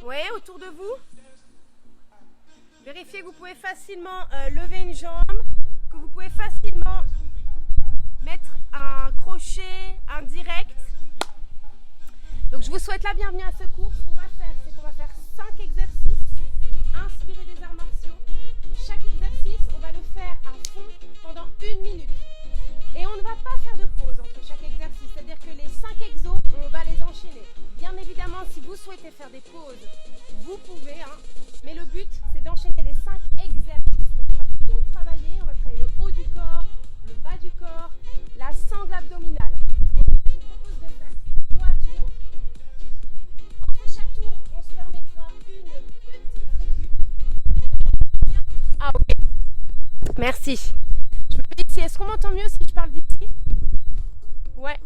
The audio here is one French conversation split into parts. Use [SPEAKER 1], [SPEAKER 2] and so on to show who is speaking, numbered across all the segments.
[SPEAKER 1] Oui, autour de vous. Vérifiez que vous pouvez facilement lever une jambe, que vous pouvez facilement mettre un crochet, un direct. Donc je vous souhaite la bienvenue à ce cours. Ce qu'on va faire, c'est qu'on va faire 5 exercices inspirés des arts martiaux. Chaque exercice, on va le faire à fond pendant 1 minute. Et on ne va pas faire de pause entre chaque exercice, c'est-à-dire que les 5 exos, on va les enchaîner. Bien évidemment, si vous souhaitez faire des pauses, vous pouvez, hein, mais le but, c'est d'enchaîner les 5 exercices. Donc on va tout travailler, on va travailler le haut du corps, le bas du corps, la sangle abdominale. Je vous propose de faire 3 tours. Entre chaque tour, on se permettra une petite récup. Ah ok, merci. Je me dis ici, est-ce qu'on m'entend mieux si je parle d'ici? Ouais.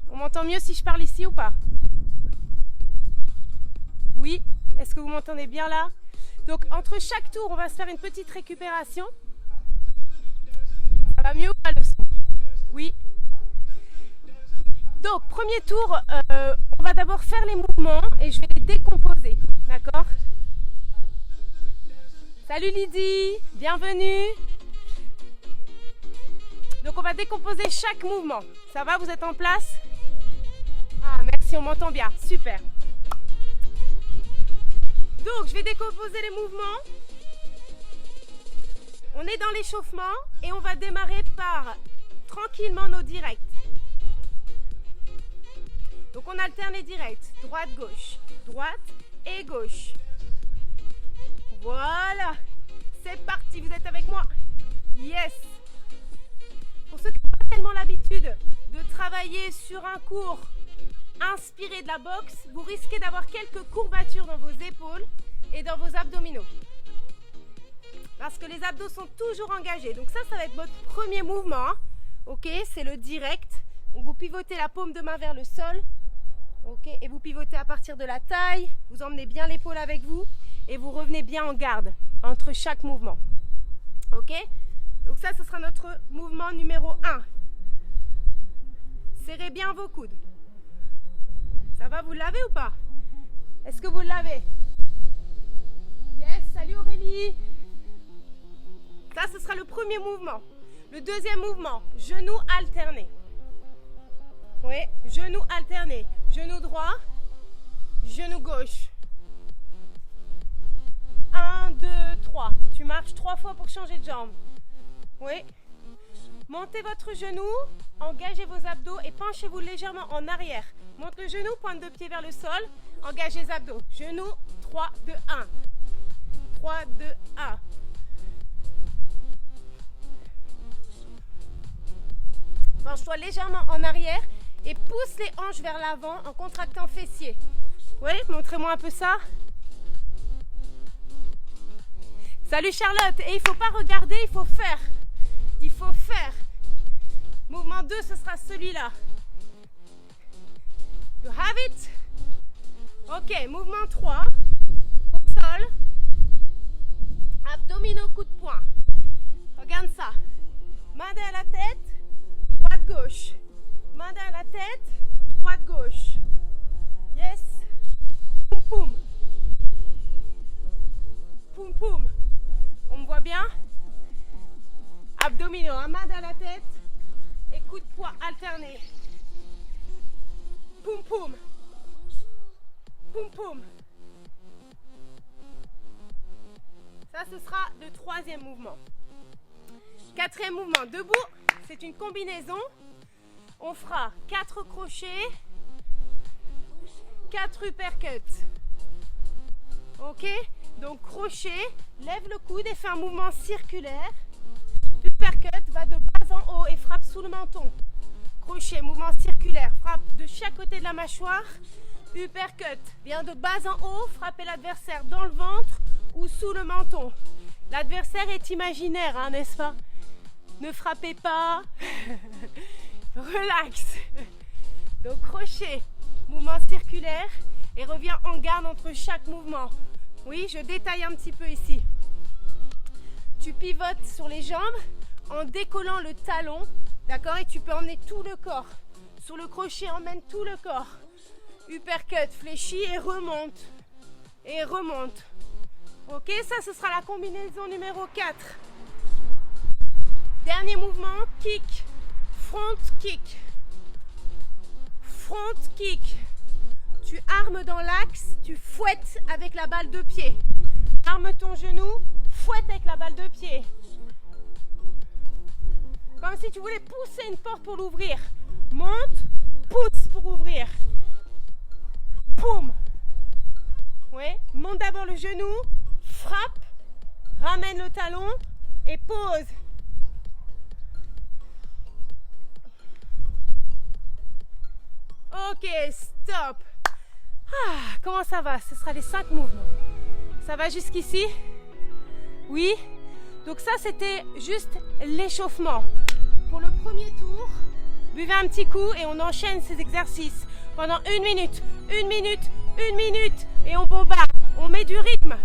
[SPEAKER 1] On m'entend mieux si je parle ici ou pas? Oui. Est-ce que vous m'entendez bien là? Donc entre chaque tour, on va se faire une petite récupération. Ça va mieux ou pas le son? Oui. Donc premier tour, on va d'abord faire les mouvements et je vais les décomposer. D'accord? Salut Lydie, bienvenue. Donc on va décomposer chaque mouvement. Ça va, vous êtes en place? Ah merci, on m'entend bien, super. Donc je vais décomposer les mouvements. On est dans l'échauffement et on va démarrer par tranquillement nos directs. Donc on alterne les directs, droite et gauche. Voilà, c'est parti, vous êtes avec moi? Yes. Pour ceux qui n'ont pas tellement l'habitude de travailler sur un cours inspiré de la boxe, vous risquez d'avoir quelques courbatures dans vos épaules et dans vos abdominaux. Parce que les abdos sont toujours engagés. Donc ça va être votre premier mouvement. Ok, c'est le direct. Donc vous pivotez la paume de main vers le sol. Ok, et vous pivotez à partir de la taille. Vous emmenez bien l'épaule avec vous et vous revenez bien en garde entre chaque mouvement. Ok? Donc ça, ce sera notre mouvement numéro 1. Serrez bien vos coudes. Ça va, vous l'avez ou pas? Est-ce que vous l'avez? Yes, salut Aurélie. Ça, ce sera le premier mouvement. Le deuxième mouvement, genou alterné. Oui, genou alterné. Genou droit, genou gauche. 1, 2, 3. Tu marches 3 fois pour changer de jambe. Oui. Montez votre genou, engagez vos abdos et penchez-vous légèrement en arrière. Monte le genou, pointe de pied vers le sol, engagez les abdos. Genou, 3, 2, 1. 3, 2, 1. Penche-toi légèrement en arrière et pousse les hanches vers l'avant en contractant fessiers. Oui, montrez-moi un peu ça. Salut Charlotte. Et il ne faut pas regarder, il faut faire. Il faut faire. Mouvement 2, ce sera celui-là. You have it? Ok, mouvement 3. Au sol. Abdominaux, coup de poing. Regarde ça. Main derrière la tête. Droite-gauche. Main derrière la tête. Droite-gauche. Yes. Poum poum. Poum poum. On me voit bien? Abdominaux, un main derrière la tête et coup de poing alterné. Poum poum. Poum poum. Ça, ce sera le 3e mouvement. 4e mouvement, debout, c'est une combinaison. On fera 4 crochets, 4 uppercuts. Ok? Donc crochet, lève le coude et fais un mouvement circulaire. Uppercut va de bas en haut et frappe sous le menton. Crochet, mouvement circulaire, frappe de chaque côté de la mâchoire. Uppercut, vient de bas en haut, frappez l'adversaire dans le ventre ou sous le menton. L'adversaire est imaginaire, hein, n'est-ce pas? Ne frappez pas. Relax. Donc crochet, mouvement circulaire et reviens en garde entre chaque mouvement. Oui, je détaille un petit peu ici. Tu pivotes sur les jambes en décollant le talon, d'accord? Et tu peux emmener tout le corps. Sur le crochet, emmène tout le corps. Uppercut, fléchis et remonte. et remonte. Ok, ça ce sera la combinaison numéro 4. Dernier mouvement, kick, front kick. Front kick. Tu armes dans l'axe, tu fouettes avec la balle de pied. Arme ton genou, fouette avec la balle de pied. Comme si tu voulais pousser une porte pour l'ouvrir. Monte, pousse pour ouvrir. Poum. Oui, monte d'abord le genou, frappe, ramène le talon et pose. Ok, stop. Comment ça va? Ce sera les 5 mouvements. Ça va jusqu'ici? Oui? Donc ça, c'était juste l'échauffement. Pour le premier tour, buvez un petit coup et on enchaîne ces exercices pendant 1 minute, 1 minute, 1 minute et on bombarde. On met du rythme.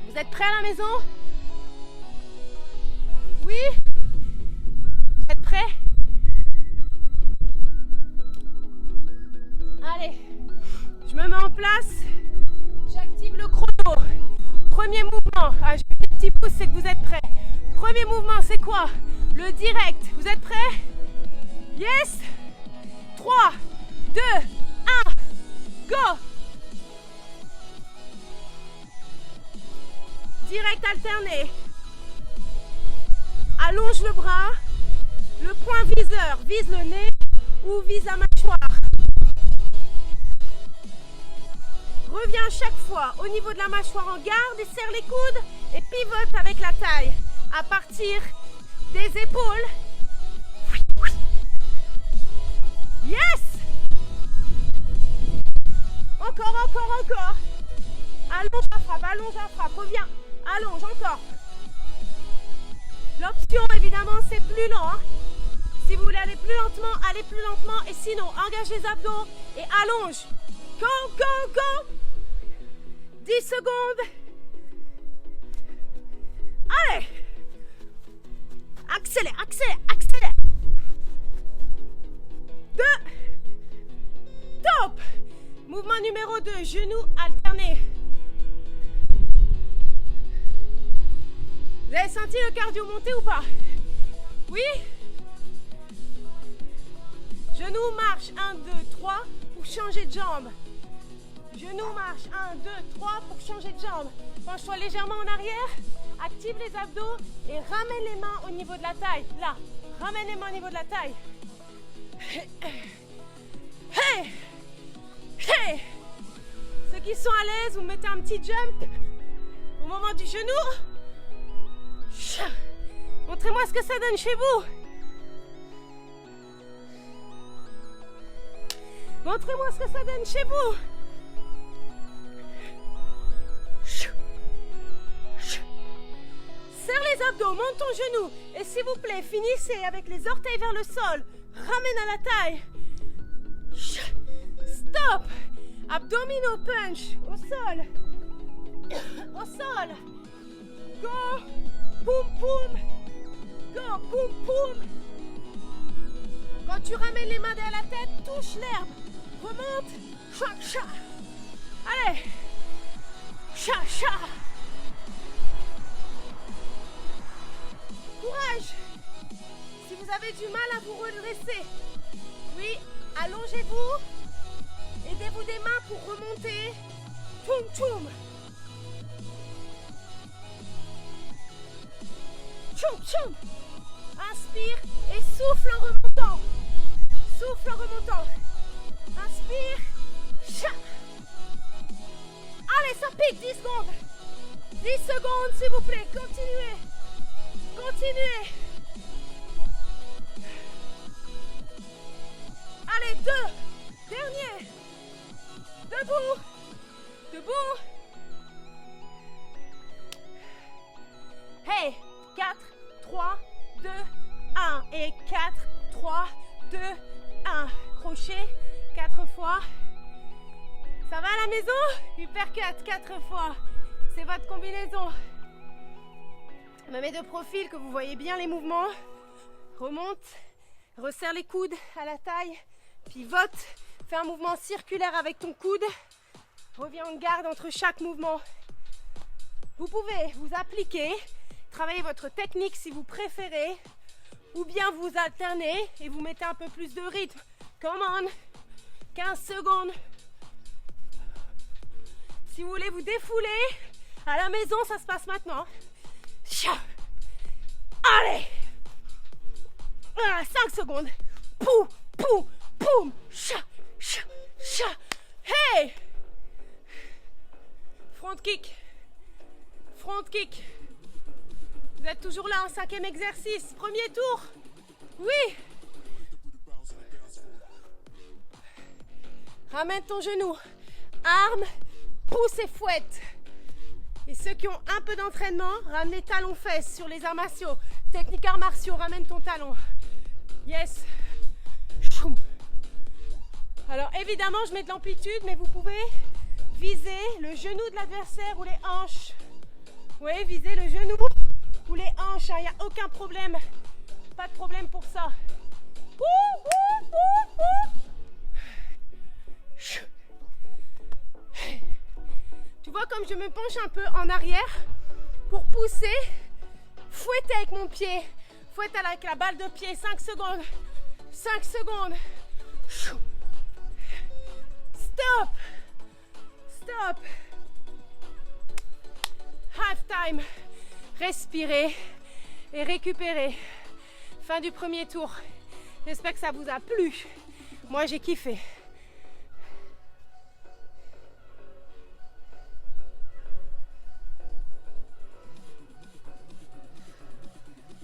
[SPEAKER 1] Vous êtes prêts à la maison? Oui? Vous êtes prêts? Allez, je me mets en place, j'active le chrono. Premier mouvement, je fais des petits pouces, c'est que vous êtes prêts. Premier mouvement, c'est quoi? Le direct, vous êtes prêts? Yes? 3, 2, 1, go! Direct alterné. Allonge le bras, le point viseur vise le nez ou vise la mâchoire. Reviens chaque fois au niveau de la mâchoire en garde et serre les coudes et pivote avec la taille à partir des épaules. Yes! Encore, encore, encore. Allonge la frappe, reviens. Allonge encore. L'option évidemment c'est plus lent. Hein. Si vous voulez aller plus lentement, allez plus lentement et sinon engage les abdos et allonge. Go, go, go! 10 secondes. Allez. Accélère, accélère, accélère. 2. Top. Mouvement numéro 2, genoux alternés. Vous avez senti le cardio monter ou pas? Oui? Genoux marche, 1, 2, 3 pour changer de jambe. Genou marche, 1, 2, 3 pour changer de jambe. Penche-toi légèrement en arrière, active les abdos et ramène les mains au niveau de la taille. Là, ramène les mains au niveau de la taille. Hey! Hey! Ceux qui sont à l'aise, vous mettez un petit jump au moment du genou. Montrez-moi ce que ça donne chez vous. Montrez-moi ce que ça donne chez vous. Serre les abdos, monte ton genou. Et s'il vous plaît, finissez avec les orteils vers le sol. Ramène à la taille. Stop. Abdominaux punch au sol. Au sol. Go. Poum, poum. Go, poum, poum. Quand tu ramènes les mains derrière la tête, touche l'herbe. Remonte. Cha, cha. Allez. Cha, cha. Courage. Si vous avez du mal à vous redresser, oui, allongez-vous. Aidez-vous des mains pour remonter. Toum, toum. Tchoum, tchoum. Inspire et souffle en remontant. Souffle en remontant. Inspire. Cha. Allez, ça pique, 10 secondes. 10 secondes, s'il vous plaît. Continuez. Continuez. Allez, 2. Dernier. Debout. Debout. Hey, 4, 3, 2, 1. Et 4, 3, 2, 1. Crochet, 4 fois. Ça va à la maison? Uppercut, 4 fois. C'est votre combinaison. Je me mets de profil, que vous voyez bien les mouvements. Remonte, resserre les coudes à la taille, pivote, fais un mouvement circulaire avec ton coude, Reviens en garde entre chaque mouvement. Vous pouvez vous appliquer, travailler votre technique si vous préférez, ou bien vous alternez et vous mettez un peu plus de rythme. Come on, 15 secondes. Si vous voulez vous défouler, à la maison, ça se passe maintenant. Allez, 5 secondes. Pou, pou, poum. Hey. Front kick. Front kick. Vous êtes toujours là en 5e exercice. Premier tour. Oui. Ramène ton genou. Arme, pousse et fouette. Et ceux qui ont un peu d'entraînement, ramenez talons-fesses sur les arts martiaux. Technique arts martiaux, ramène ton talon. Yes. Alors évidemment, je mets de l'amplitude, mais vous pouvez viser le genou de l'adversaire ou les hanches. Oui, visez le genou ou les hanches, il n'y a aucun problème. Pas de problème pour ça. Tu vois comme je me penche un peu en arrière pour pousser, fouetter avec mon pied. Fouette avec la balle de pied, 5 secondes. 5 secondes. Stop. Stop. Half time. Respirez et récupérez. Fin du premier tour. J'espère que ça vous a plu. Moi, j'ai kiffé.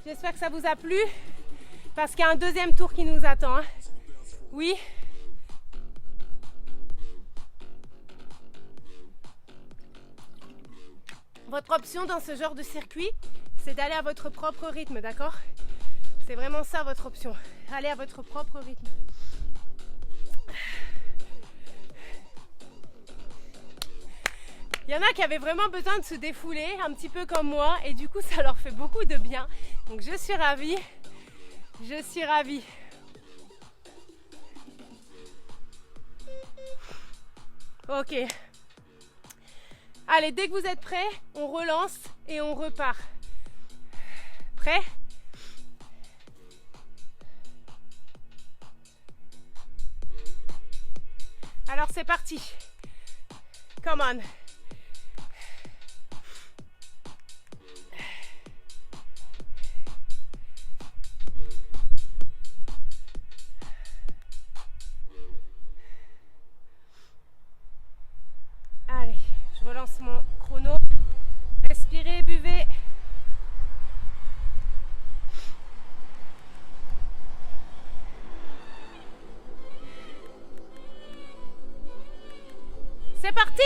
[SPEAKER 1] J'espère que ça vous a plu. Parce qu'il y a un deuxième tour qui nous attend. Hein. Oui. Votre option dans ce genre de circuit, c'est d'aller à votre propre rythme, d'accord? C'est vraiment ça votre option. Allez à votre propre rythme. Il y en a qui avaient vraiment besoin de se défouler, un petit peu comme moi, et du coup ça leur fait beaucoup de bien. Donc je suis ravie. Je suis ravie. Ok. Allez, dès que vous êtes prêts, on relance et on repart. Prêt? Alors c'est parti. Come on. Allez, je relance mon chrono. Respirez, buvez. C'est parti.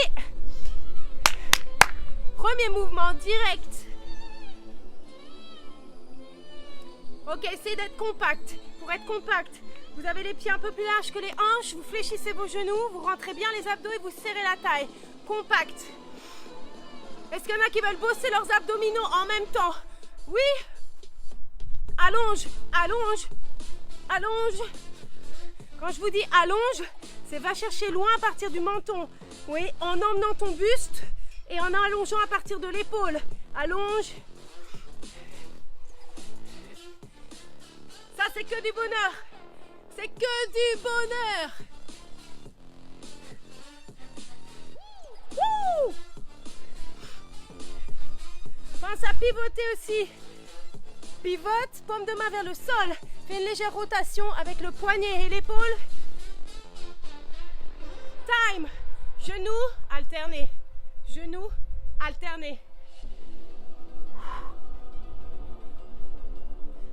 [SPEAKER 1] Premier mouvement direct. Ok, essayez d'être compact. Pour être compact, vous avez les pieds un peu plus larges que les hanches, vous fléchissez vos genoux, vous rentrez bien les abdos et vous serrez la taille. Compact. Est-ce qu'il y en a qui veulent bosser leurs abdominaux en même temps? Oui. Allonge, allonge, allonge. Quand je vous dis allonge, c'est va chercher loin à partir du menton. Oui, en emmenant ton buste et en allongeant à partir de l'épaule. Allonge. Ça, c'est que du bonheur. C'est que du bonheur. Wouh! Pense à pivoter aussi. Pivote, paume de main vers le sol. Fais une légère rotation avec le poignet et l'épaule. Time. Genoux, alterné. Genoux, alterné.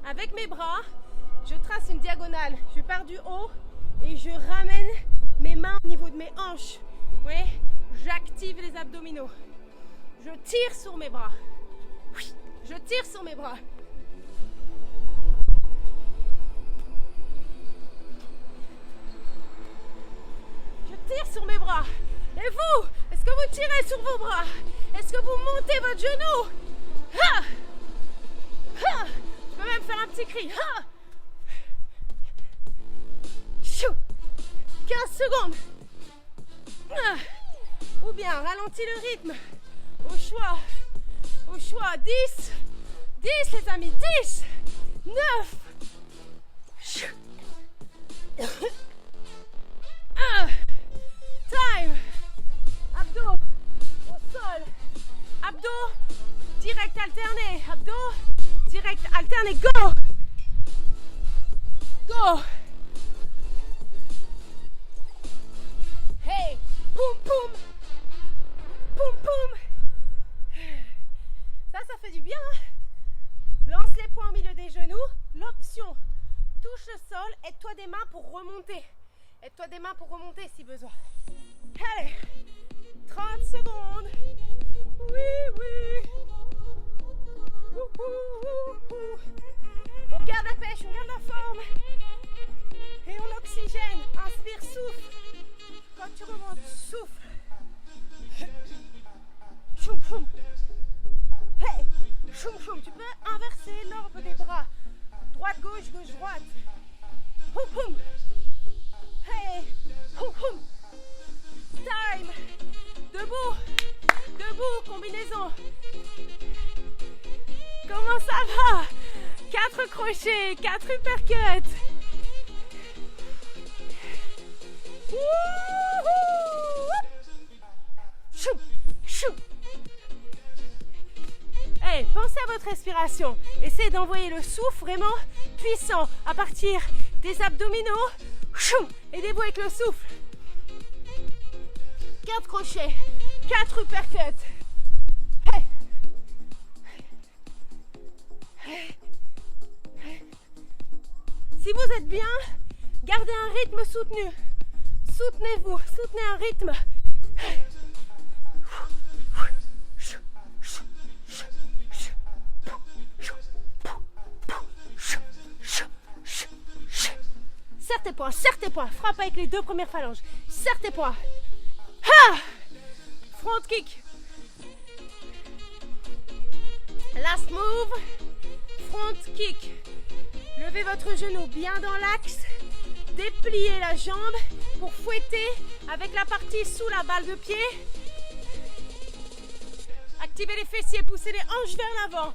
[SPEAKER 1] Avec mes bras, je trace une diagonale. Je pars du haut et je ramène mes mains au niveau de mes hanches. Oui, j'active les abdominaux. Je tire sur mes bras. Oui, je tire sur mes bras. Je tire sur mes bras. Et vous, est-ce que vous tirez sur vos bras? Est-ce que vous montez votre genou? Ha! Ha! Je peux même faire un petit cri. Ha! 15 secondes. Ou Tenez-vous bien, ralentissez le rythme. Au choix. Au choix. 10. 10 les amis. 10. 9. 1. Time. Abdos au sol. Abdos direct alterné. Abdos direct alterné. Go. Go. Hey. Poum poum. Poum poum. Ça fait du bien. Lance les poings au milieu des genoux. L'option, touche le sol, aide-toi des mains pour remonter. Aide-toi des mains pour remonter si besoin. Allez, 30 secondes. Oui, oui. On garde la pêche, on garde la forme. Et on oxygène. Inspire, souffle. Quand tu remontes, souffle. Choum, choum. Hey, choum, choum. Tu peux inverser l'ordre des bras. Droite, gauche, gauche, droite. Houm, houm. Hey, houm, houm. Time. Debout. Debout, combinaison. Comment ça va? 4 crochets, 4 uppercuts. Choum, choum. Hey, pensez à votre respiration. Essayez d'envoyer le souffle vraiment puissant à partir des abdominaux. Choum, aidez-vous avec le souffle. 4 crochets, 4 uppercuts. Hey. Hey. Hey. Si vous êtes bien, gardez un rythme soutenu. Soutenez-vous, soutenez un rythme. Serre tes poings, frappe avec les 2 premières phalanges. Serre tes poings. Ha! Front kick. Last move. Front kick. Levez votre genou bien dans l'axe. Dépliez la jambe pour fouetter avec la partie sous la balle de pied. Activez les fessiers, poussez les hanches vers l'avant.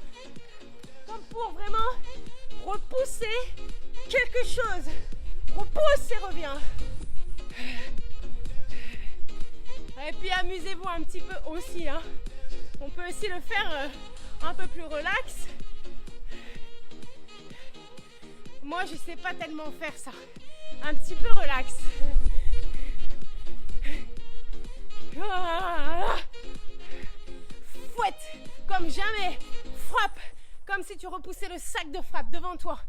[SPEAKER 1] Comme pour vraiment repousser quelque chose. Repousse et reviens. Et puis amusez-vous un petit peu aussi. Hein. On peut aussi le faire un peu plus relax. Moi, je sais pas tellement faire ça. Un petit peu relax. Fouette comme jamais. Frappe comme si tu repoussais le sac de frappe devant toi.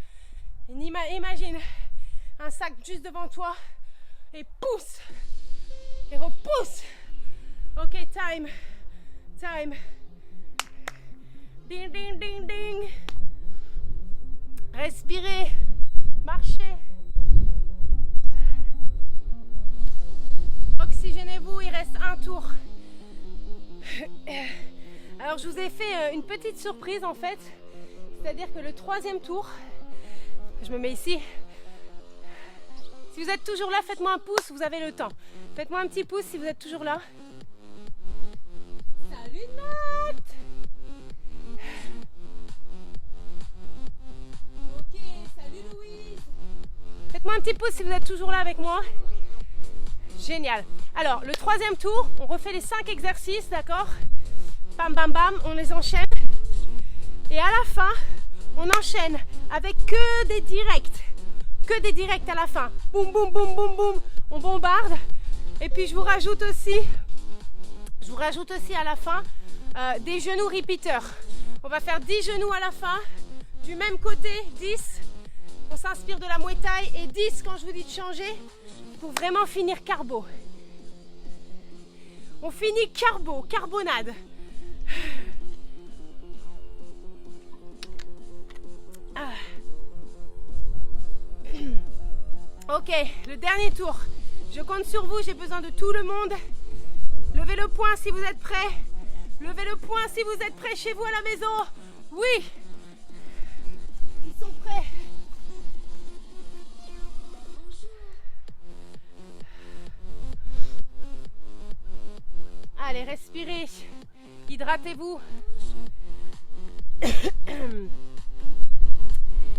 [SPEAKER 1] Imagine un sac juste devant toi et pousse et repousse. Ok, time. Time. Ding, ding, ding, ding. Respirez. Marchez. Oxygénez-vous, il reste un tour. Alors je vous ai fait une petite surprise en fait. C'est-à-dire que le 3e tour, je me mets ici. Si vous êtes toujours là, faites-moi un pouce, vous avez le temps. Faites-moi un petit pouce si vous êtes toujours là. Salut Nat! Ok, salut Louise! Faites-moi un petit pouce si vous êtes toujours là avec moi. Génial. Alors, le 3e tour, on refait les 5 exercices, d'accord? Bam, bam, bam, on les enchaîne. Et à la fin, on enchaîne avec que des directs. Que des directs à la fin. Boum, boum, boum, boum, boum. On bombarde. Et puis je vous rajoute aussi à la fin des genoux repeaters. On va faire 10 genoux à la fin. Du même côté, 10. On s'inspire de la Muay Thai. Et 10 quand je vous dis de changer. Pour vraiment finir carbo. On finit carbo, carbonade. Ok, le dernier tour. Je compte sur vous, j'ai besoin de tout le monde. Levez le poing si vous êtes prêts. Levez le poing si vous êtes prêts chez vous à la maison. Oui. Ils sont prêts. Allez, respirez. Hydratez-vous.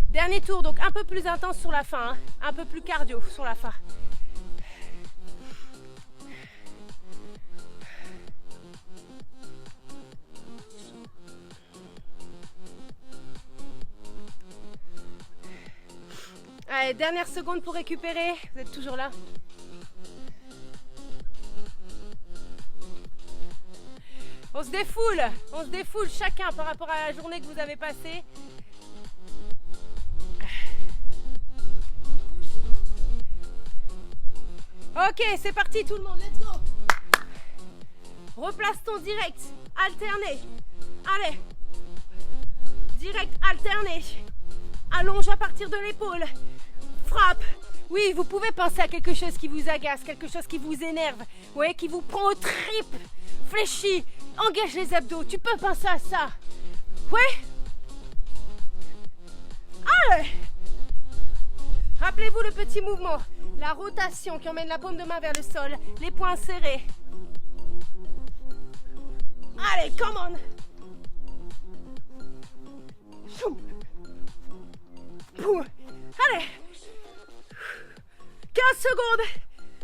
[SPEAKER 1] Dernier tour, donc un peu plus intense sur la fin, hein. Un peu plus cardio sur la fin. Allez, dernière seconde pour récupérer. Vous êtes toujours là? On se défoule chacun par rapport à la journée que vous avez passée. Ok, c'est parti tout le monde, let's go. Replace ton direct, alterné. Allez, direct, alterné. Allonge à partir de l'épaule. Frappe. Oui, vous pouvez penser à quelque chose qui vous agace, quelque chose qui vous énerve, ouais, qui vous prend aux tripes. Fléchis, engage les abdos, tu peux penser à ça. Ouais. Allez. Rappelez-vous le petit mouvement, la rotation qui emmène la paume de main vers le sol, les poings serrés. Allez, come on. Allez. 15 secondes.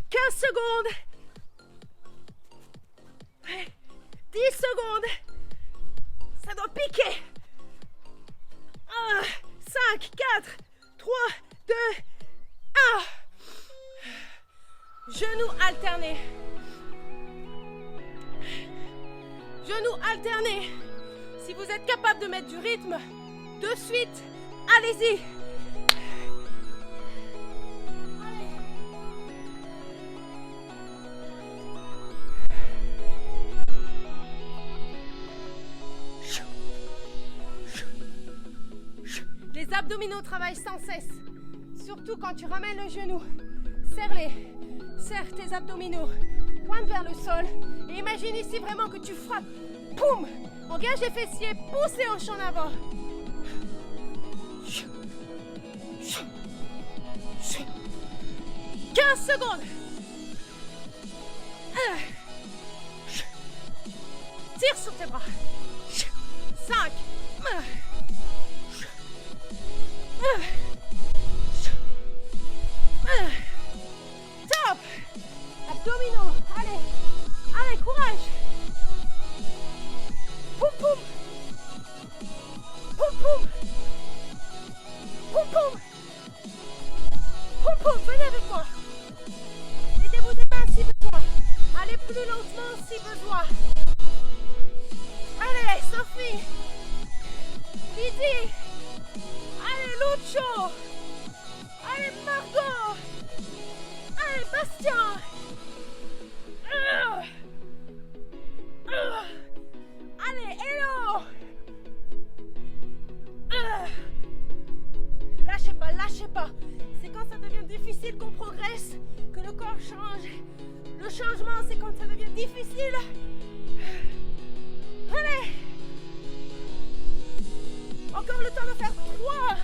[SPEAKER 1] 15 secondes. 10 secondes. Ça doit piquer. 5, 4, 3, 2, 1. Genoux alternés. Genoux alternés. Si vous êtes capable de mettre du rythme, de suite, allez-y. Les abdominaux travaillent sans cesse, surtout quand tu ramènes le genou. Serre-les, serre tes abdominaux, pointe vers le sol et imagine ici vraiment que tu frappes. Poum! Engage les fessiers, pousse les hanches en avant. 15 secondes. Tire sur tes bras. 5. Top. Abdominaux. Allez. Allez, courage. Poum poum. Poum poum. Poum poum. Poum poum. Venez avec moi. Aidez-vous des mains si besoin. Allez plus lentement si besoin. Allez, Sophie. Lydie. Allez, Lucio. Allez, Margot. Allez, Bastien. Allez, hello. Lâchez pas, lâchez pas. C'est quand ça devient difficile qu'on progresse, que le corps change. Le changement, c'est quand ça devient difficile. Allez. Encore le temps de faire 3,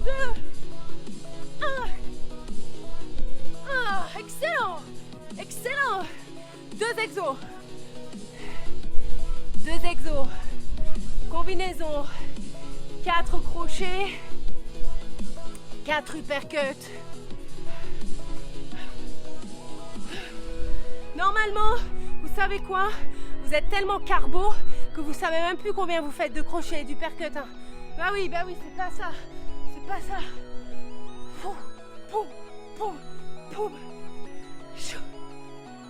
[SPEAKER 1] 2, 1. Excellent. Excellent. 2 exos. 2 exos. Combinaison. 4 crochets. 4 uppercuts. Normalement, vous savez quoi? Vous êtes tellement carbo que vous savez même plus combien vous faites de crochets et d'uppercuts. Hein. Bah oui, c'est pas ça. C'est pas ça. Poum, poum, poum, poum.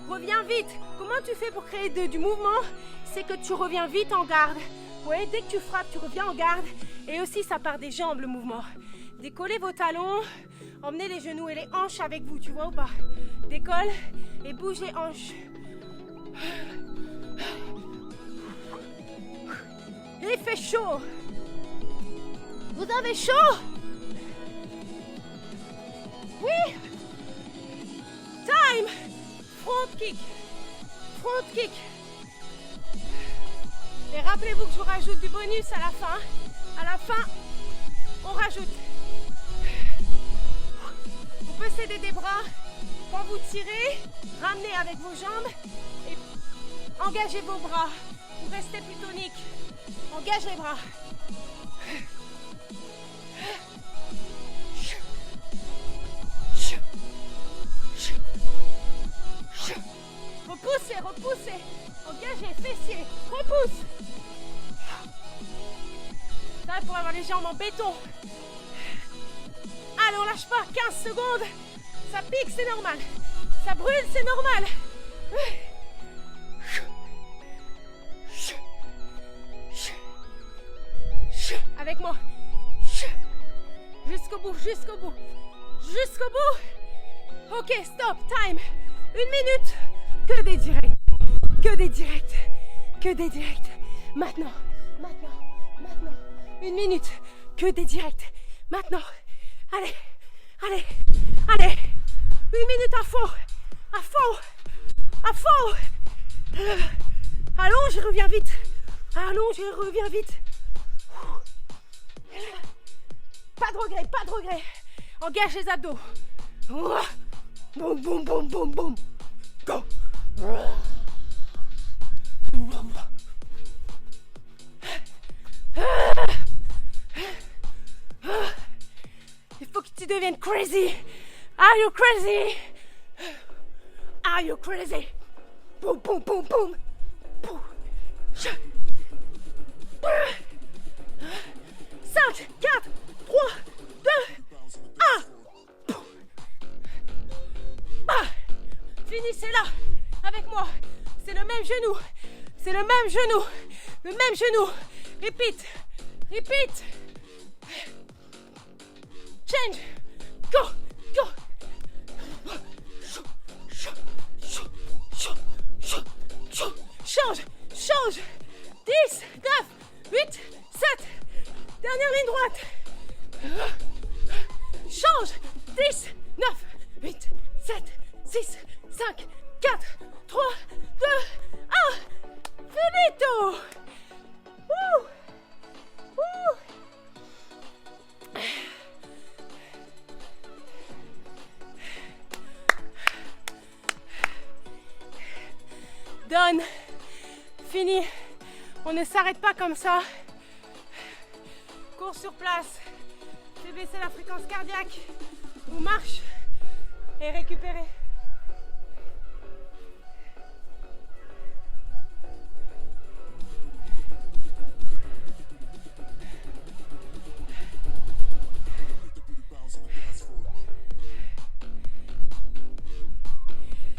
[SPEAKER 1] Reviens vite. Comment tu fais pour créer du mouvement? C'est que tu reviens vite en garde. Ouais, dès que tu frappes, tu reviens en garde. Et aussi, ça part des jambes, le mouvement. Décollez vos talons. Emmenez les genoux et les hanches avec vous, tu vois ou pas? Décolle et bouge les hanches. Il fait chaud. Vous avez chaud? Oui. Time. Front kick. Front kick. Et rappelez-vous que je vous rajoute du bonus à la fin. À la fin, on rajoute. Vous pouvez s'aider des bras. Quand vous tirez, ramenez avec vos jambes. Et Engagez vos bras pour rester plus tonique. Engage les bras. Repoussez, repoussez. Engagez, fessiers. Repousse. Ça pour avoir les jambes en béton. Allez, on lâche pas. 15 secondes. Ça pique, c'est normal. Ça brûle, c'est normal. Avec moi. Jusqu'au bout, jusqu'au bout. Jusqu'au bout. Ok, stop, time. 1 minute. Que des directs. Que des directs. Que des directs. Maintenant, maintenant, maintenant. 1 minute. Que des directs. Maintenant. Allez, allez, allez. 1 minute à fond. À fond. À fond. Allons, je reviens vite. Allons, je reviens vite. Pas de regret, pas de regret. Engage les abdos. Boum, boum, boum, boum, boum. Go. Il faut que tu deviennes crazy. Are you crazy? Are you crazy? Boum, boum, boum, boum. 5, 4, 3, 2, 1. Finissez là avec moi. C'est le même genou. C'est le même genou. Le même genou. Repeat. Repeat. Change. Go. Go. Change. Change. 10, 9, 8, 7. Dernière ligne droite. Change. 10, 9, 8, 7, 6, 5, 4, 3, 2, 1. Finito. Woo. Woo. Done. Fini. On ne s'arrête pas comme ça. Cours sur place. Fais baisser la fréquence cardiaque. Ou marche et récupérez.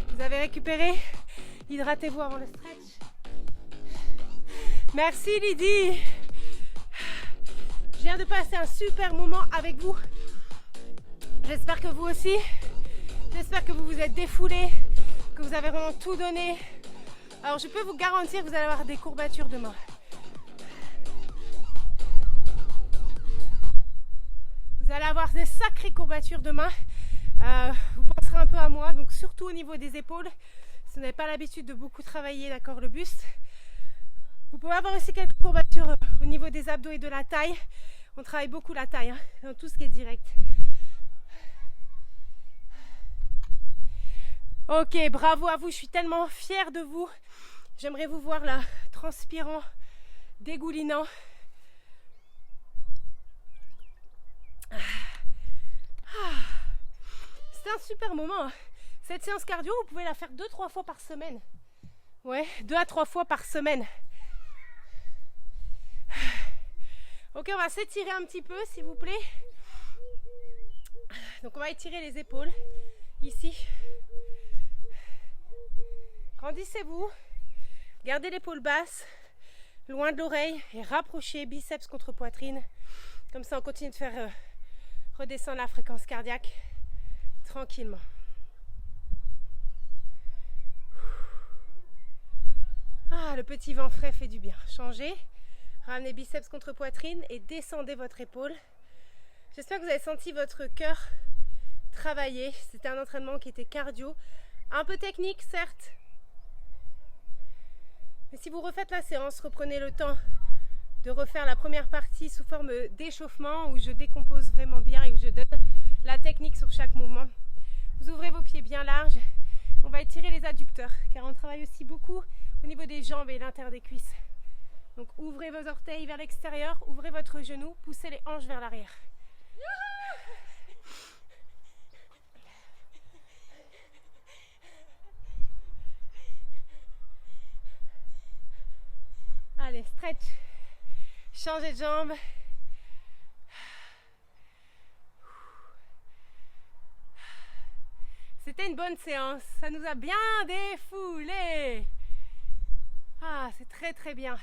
[SPEAKER 1] Vous avez récupéré. Hydratez-vous avant le stretch. Merci Lydie. Je viens de passer un super moment avec vous. J'espère que vous aussi. J'espère que vous vous êtes défoulés, que vous avez vraiment tout donné. Alors je peux vous garantir que vous allez avoir des courbatures demain. Vous allez avoir des sacrées courbatures demain. Vous penserez un peu à moi, donc surtout au niveau des épaules. Si vous n'avez pas l'habitude de beaucoup travailler, d'accord, le buste. Vous pouvez avoir aussi quelques courbatures au niveau des abdos et de la taille. On travaille beaucoup la taille, hein, dans tout ce qui est direct. Ok, bravo à vous, je suis tellement fière de vous. J'aimerais vous voir là, transpirant, dégoulinant. C'est un super moment. Cette séance cardio, vous pouvez la faire 2-3 fois par semaine. Ouais, 2 à 3 fois par semaine. Ok, on va s'étirer un petit peu, s'il vous plaît. Donc, on va étirer les épaules, ici. Grandissez-vous. Gardez l'épaule basse, loin de l'oreille, et rapprochez biceps contre poitrine. Comme ça, on continue de faire redescendre la fréquence cardiaque tranquillement. Ah, le petit vent frais fait du bien. Changez. Ramenez biceps contre poitrine et descendez votre épaule. J'espère que vous avez senti votre cœur travailler. C'était un entraînement qui était cardio. Un peu technique, certes. Mais si vous refaites la séance, reprenez le temps de refaire la première partie sous forme d'échauffement où je décompose vraiment bien et où je donne la technique sur chaque mouvement. Vous ouvrez vos pieds bien larges. on va étirer les adducteurs car on travaille aussi beaucoup au niveau des jambes et l'intérieur des cuisses. Donc ouvrez vos orteils vers l'extérieur, ouvrez votre genou, poussez les hanches vers l'arrière. Allez, stretch. Changez de jambe. C'était une bonne séance. Ça nous a bien défoulé. Ah, c'est très très bien.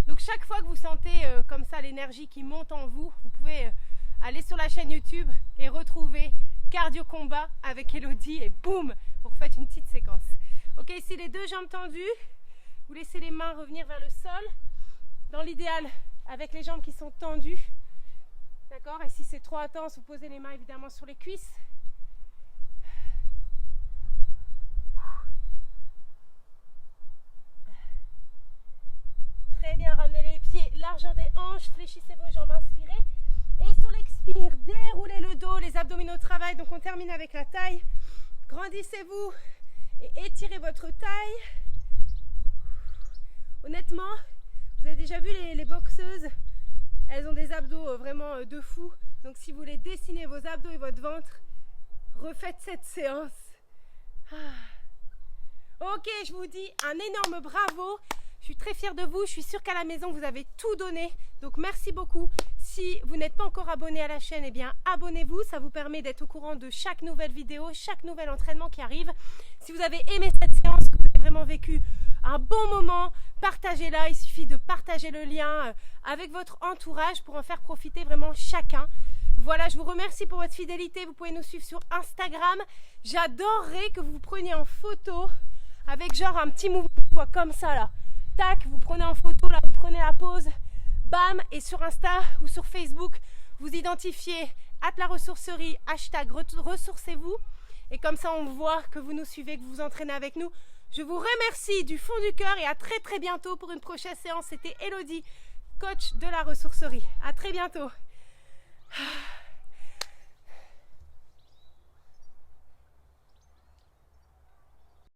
[SPEAKER 1] Donc chaque fois que vous sentez comme ça l'énergie qui monte en vous, vous pouvez aller sur la chaîne YouTube et retrouver Cardio Combat avec Elodie et boum, vous refaites une petite séquence. Ok, ici les deux jambes tendues, vous laissez les mains revenir vers le sol. Dans l'idéal, avec les jambes qui sont tendues. D'accord? Et si c'est trop intense, vous posez les mains évidemment sur les cuisses. Très bien, ramenez les pieds largeur des hanches, fléchissez vos jambes, inspirez. Et sur l'expire, déroulez le dos, les abdominaux travaillent. Donc on termine avec la taille. Grandissez-vous et étirez votre taille. Honnêtement, vous avez déjà vu les boxeuses, elles ont des abdos vraiment de fou. Donc si vous voulez dessiner vos abdos et votre ventre, refaites cette séance. Ok, je vous dis un énorme bravo. Je suis très fière de vous. Je suis sûre qu'à la maison, vous avez tout donné. Donc merci beaucoup. Si vous n'êtes pas encore abonné à la chaîne, eh bien abonnez-vous. Ça vous permet d'être au courant de chaque nouvelle vidéo, chaque nouvel entraînement qui arrive. Si vous avez aimé cette séance, que vous avez vraiment vécu un bon moment, partagez-la. Il suffit de partager le lien avec votre entourage pour en faire profiter vraiment chacun. Voilà, je vous remercie pour votre fidélité. Vous pouvez nous suivre sur Instagram. J'adorerais que vous preniez en photo avec genre un petit mouvement comme ça là. Tac, vous prenez en photo là, vous prenez la pause. Bam, et sur Insta ou sur Facebook, vous identifiez @laressourcerie, #ressourcez-vous. Et comme ça, on voit que vous nous suivez, que vous vous entraînez avec nous. Je vous remercie du fond du cœur et à très très bientôt pour une prochaine séance. C'était Elodie, coach de la ressourcerie. À très bientôt.